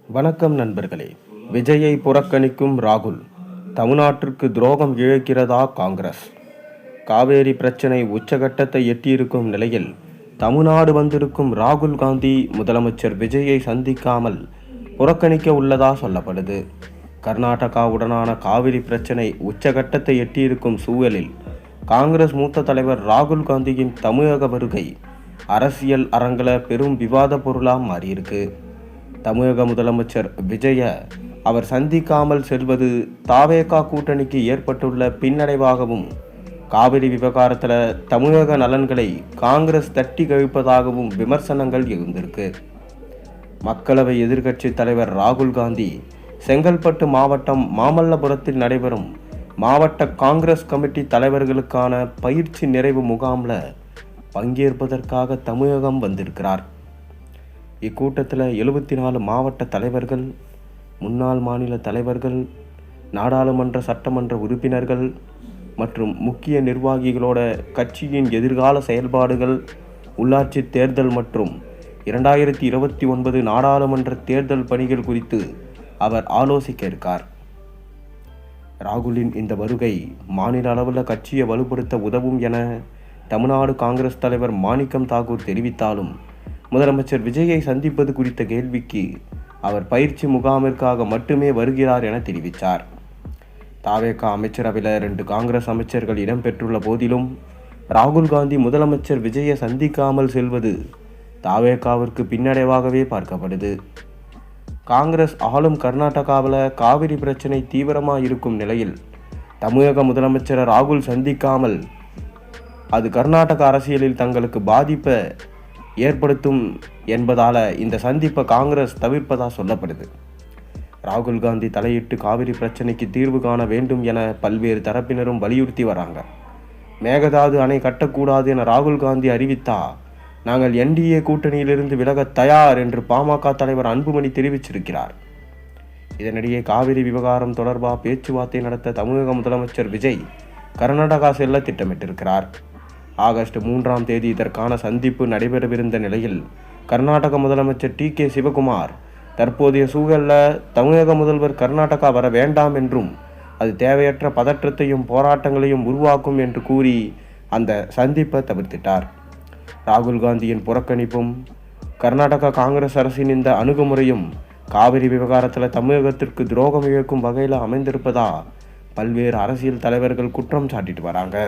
வணக்கம் நண்பர்களே. விஜயை புறக்கணிக்கும் ராகுல். தமிழ்நாட்டிற்கு துரோகம் இழைக்கிறதா காங்கிரஸ்? காவேரி பிரச்சனை உச்சகட்டத்தை எட்டியிருக்கும் நிலையில் தமிழ்நாடு வந்திருக்கும் ராகுல் காந்தி முதலமைச்சர் விஜயை சந்திக்காமல் புறக்கணிக்க உள்ளதா சொல்லப்படுது. கர்நாடகாவுடனான காவிரி பிரச்சனை உச்சகட்டத்தை எட்டியிருக்கும் சூழலில் காங்கிரஸ் மூத்த தலைவர் ராகுல் காந்தியின் தமிழக வருகை அரசியல் அரங்கில் பெரும் விவாத பொருளாக மாறியிருக்கு. தமிழக முதலமைச்சர் விஜய அவர் சந்திக்காமல் செல்வது தாவேகா கூட்டணிக்கு ஏற்பட்டுள்ள பின்னடைவாகவும், காவிரி விவகாரத்தில் தமிழக நலன்களை காங்கிரஸ் தட்டி கழிப்பதாகவும் விமர்சனங்கள் எழுந்திருக்கு. மக்களவை எதிர்க்கட்சி தலைவர் ராகுல் காந்தி செங்கல்பட்டு மாவட்டம் மாமல்லபுரத்தில் நடைபெறும் மாவட்ட காங்கிரஸ் கமிட்டி தலைவர்களுக்கான பயிற்சி நிறைவு முகாமில் பங்கேற்பதற்காக தமிழகம் வந்திருக்கிறார். இக்கூட்டத்தில் 74 மாவட்ட தலைவர்கள், முன்னாள் மாநில தலைவர்கள், நாடாளுமன்ற சட்டமன்ற உறுப்பினர்கள் மற்றும் முக்கிய நிர்வாகிகளோட கட்சியின் எதிர்கால செயல்பாடுகள், உள்ளாட்சி தேர்தல் மற்றும் 2029 நாடாளுமன்ற தேர்தல் பணிகள் குறித்து அவர் ஆலோசிக்க இருக்கார். ராகுலின் இந்த வருகை மாநில அளவில் கட்சியை வலுப்படுத்த உதவும் என தமிழ்நாடு காங்கிரஸ் தலைவர் மாணிக்கம் தாக்கூர் தெரிவித்தாலும், முதலமைச்சர் விஜயை சந்திப்பது குறித்த கேள்விக்கு அவர் பயிற்சி முகாமிற்காக மட்டுமே வருகிறார் என தெரிவித்தார். தாவேகா அமைச்சரவையில் 2 காங்கிரஸ் அமைச்சர்கள் இடம்பெற்றுள்ள போதிலும் ராகுல் காந்தி முதலமைச்சர் விஜயை சந்திக்காமல் செல்வது தாவேகாவிற்கு பின்னடைவாகவே பார்க்கப்படுது. காங்கிரஸ் ஆளும் கர்நாடகாவில் காவிரி பிரச்சனை தீவிரமாக இருக்கும் நிலையில் தமிழக முதலமைச்சரை ராகுல் சந்திக்காமல் அது கர்நாடக அரசியலில் தங்களுக்கு பாதிப்பை ஏற்படுத்தும் என்பதால் இந்த சந்திப்பை காங்கிரஸ் தவிர்ப்பதாக சொல்லப்படுது. ராகுல் காந்தி தலையிட்டு காவிரி பிரச்சனைக்கு தீர்வு காண வேண்டும் என பல்வேறு தரப்பினரும் வலியுறுத்தி வராங்க. மேகதாது அணை கட்டக்கூடாது என ராகுல் காந்தி அறிவித்தா நாங்கள் NDA கூட்டணியிலிருந்து விலக தயார் என்று பாமக தலைவர் அன்புமணி தெரிவிச்சிருக்கிறார். இதனிடையே காவிரி விவகாரம் தொடர்பாக பேச்சுவார்த்தை நடத்த தமிழக முதலமைச்சர் விஜய் கர்நாடகா செல்ல திட்டமிட்டிருக்கிறார். ஆகஸ்ட் 3ஆம் தேதி இதற்கான சந்திப்பு நடைபெறவிருந்த நிலையில் கர்நாடக முதலமைச்சர் TK சிவகுமார் தற்போதைய சூழலில் தமிழக முதல்வர் கர்நாடகா வர வேண்டாம் என்றும் அது தேவையற்ற பதற்றத்தையும் போராட்டங்களையும் உருவாக்கும் என்று கூறி அந்த சந்திப்பை தவிர்த்திட்டார். ராகுல் காந்தியின் புறக்கணிப்பும் கர்நாடகா காங்கிரஸ் அரசின் இந்த அணுகுமுறையும் காவிரி விவகாரத்தில் தமிழகத்திற்கு துரோகம் இழைக்கும் வகையில் அமைந்திருப்பதா பல்வேறு அரசியல் தலைவர்கள் குற்றம் சாட்டிட்டு வராங்க.